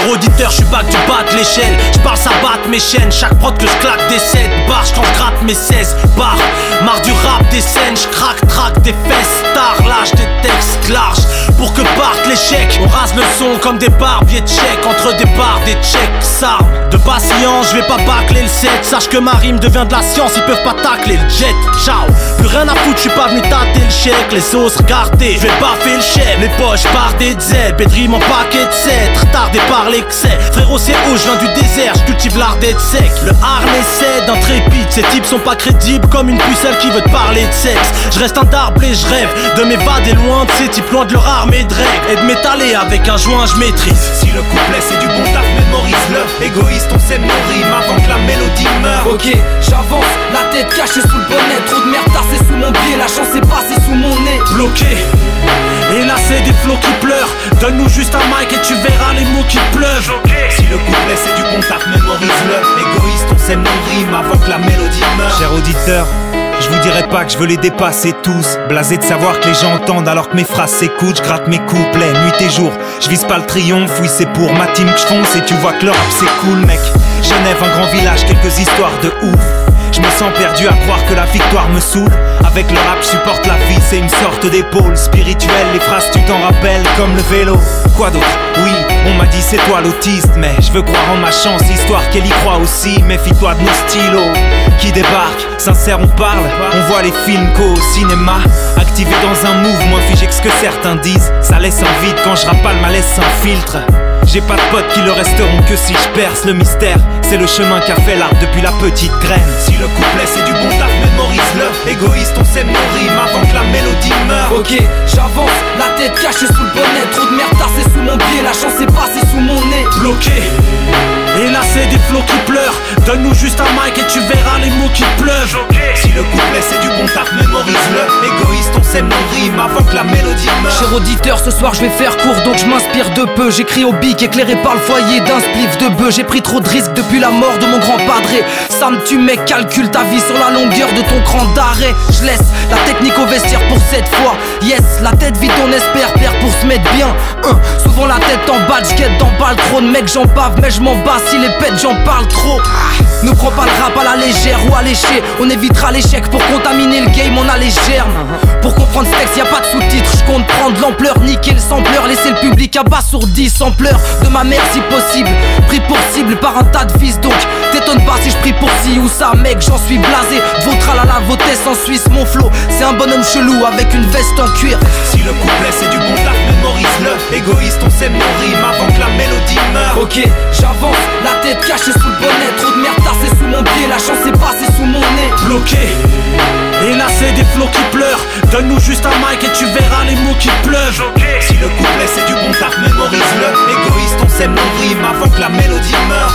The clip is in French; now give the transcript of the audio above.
Cher auditeur, je suis back du bas de l'échelle. Je parle, ça batte mes chaînes. Chaque prod que je claque des 7 barres, quand je gratte mes 16 barres. Marre du rap des scènes, je craque, traque des fesses. Tard, lâche des textes larges pour que parte l'échec. On rase le son comme des barbiers de chèques. Entre des barres, des checks, s'arme. De patience, je vais pas bâcler le set. Sache que ma rime devient de la science, ils peuvent pas tacler le jet. Ciao, plus rien à foutre, je suis pas venu tâter le chèque. Les sauces, regardez, je vais baffer le chef. Les poches par des zèbres, pétri mon paquet de 7. Retardé par l'excès, frérot c'est haut, je viens du désert, je cultive l'art d'être sec. Le harnais c'est d'intrépide, ces types sont pas crédibles comme une pucelle qui veut te parler de sexe. Je reste un darble et je rêve de m'évader loin de ces types, loin de leur armée de règles. Et de m'étaler avec un joint je maîtrise. Si le couplet c'est du bon taf, mémorise-le. Égoïste, on sème nos rimes avant que la mélodie meure. Ok, j'avance, la tête cachée sous le bonnet. Trop de merde tassée sous mon pied, la chance est passée sous mon nez. Bloqué, et là c'est des flots qui pleurent. Donne-nous juste un mic et tu verras les mots qui pleuvent. Si le couplet c'est du bon taf, mémorise-le. Égoïste, on sème nos rimes avant que la mélodie meure. Cher auditeur, je vous dirai pas que je veux les dépasser tous. Blasé de savoir que les gens entendent alors que mes phrases s'écoutent. Je gratte mes couplets nuit et jour. Je vise pas le triomphe, oui c'est pour ma team que je fonce. Et tu vois que le rap c'est cool mec. Genève, un grand village, quelques histoires de ouf. Je me sens perdu à croire que la victoire me saoule. Avec le rap je supporte la vie, c'est une sorte d'épaule spirituelle. Les phrases tu t'en rappelles comme le vélo. Quoi d'autre? Oui, on m'a dit c'est toi l'autiste. Mais je veux croire en ma chance, histoire qu'elle y croit aussi. Méfie-toi de nos stylos qui débarquent. Sincère on parle, on voit les films qu'au cinéma. Activé dans un move, moins figé que ce que certains disent. Ça laisse un vide quand je rappe pas le malaise sans filtre. J'ai pas de potes qui le resteront que si je perce. Le mystère, c'est le chemin qu'a fait l'art depuis la petite graine. Si le couplet c'est du bon taf, mémorise-le. Égoïste, on sème nos rimes avant que la mélodie meure. Ok, j'avance, la tête cachée sous le bonnet. Trop de merde tassée sous mon pied, la chance est passée sous mon nez. Bloqué, et là c'est des flots qui pleurent. Donne-nous juste un mic et tu verras les mots qui pleuvent. Si le couplet c'est du bon taf, mémorise-le. Égoïste, on sème nos rimes avant que la mélodie meure. Cher auditeur, ce soir je vais faire court donc je m'inspire de peu. J'écris au bic éclairé par le foyer d'un spliff de bœuf. J'ai pris trop de risques depuis la mort de mon grand padré. Ça me tue mec, calcule ta vie sur la longueur de ton cran d'arrêt. Je laisse la technique au vestiaire pour cette fois. Yes, la tête vite on espère plaire pour se mettre bien. Souvent la tête en bas, j'quête dans pas le trône. Mec j'en bave mais je m'en bats, si les pètes j'en parle trop. Ne prends pas le rap à la légère ou à lécher. On évitera l'échec pour contaminer le game, on a les germes. Pour comprendre ce texte, y a pas de sous-titres. Je compte prendre l'ampleur, niquer le sampleur. Laisser le public abasourdi sans pleurs. De ma mère si possible, pris pour cible par un tas de fils. Donc t'étonne pas si je prie pour ci ou ça. Mec j'en suis blasé, votre à la votesse en Suisse. Mon flow, c'est un bonhomme chelou avec une veste en cuir. Si le couplet c'est du bon taf, mémorise-le. Égoïste, on sème nos rimes avant que la mélodie meure. Ok, j'avance, la tête cachée sous le bonnet. Trop de merde tassée sous mon pied, la chance est passée sous mon nez. Bloqué, et là c'est des flots qui pleurent. Donne-nous juste un mic et tu verras les mots qui pleuvent. Si le couplet c'est du bon taf, mémorise-le. Égoïste, on sème nos rimes avant que la mélodie meure.